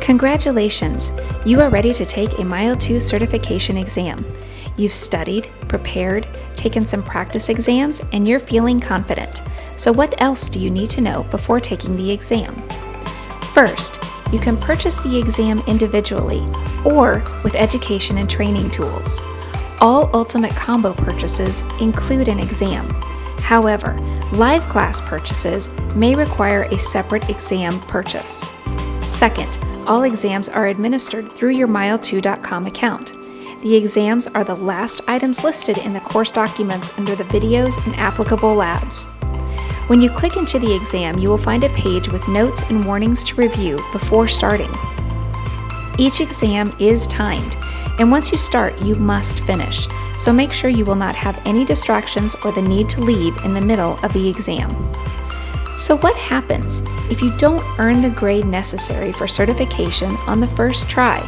Congratulations! You are ready to take a Mile2 certification exam. You've studied, prepared, taken some practice exams, and you're feeling confident. So what else do you need to know before taking the exam? First, you can purchase the exam individually or with education and training tools. All Ultimate Combo purchases include an exam. However, live class purchases may require a separate exam purchase. Second, all exams are administered through your Mile2.com account. The exams are the last items listed in the course documents under the videos and applicable labs. When you click into the exam, you will find a page with notes and warnings to review before starting. Each exam is timed, and once you start, you must finish, so make sure you will not have any distractions or the need to leave in the middle of the exam. So what happens if you don't earn the grade necessary for certification on the first try?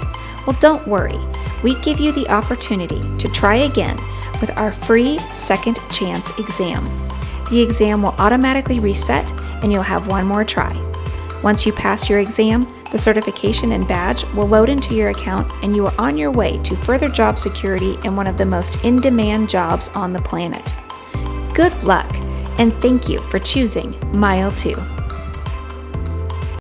Well, don't worry. We give you the opportunity to try again with our free second chance exam. The exam will automatically reset and you'll have one more try. Once you pass your exam, the certification and badge will load into your account and you are on your way to further job security in one of the most in-demand jobs on the planet. Good luck, and thank you for choosing Mile2.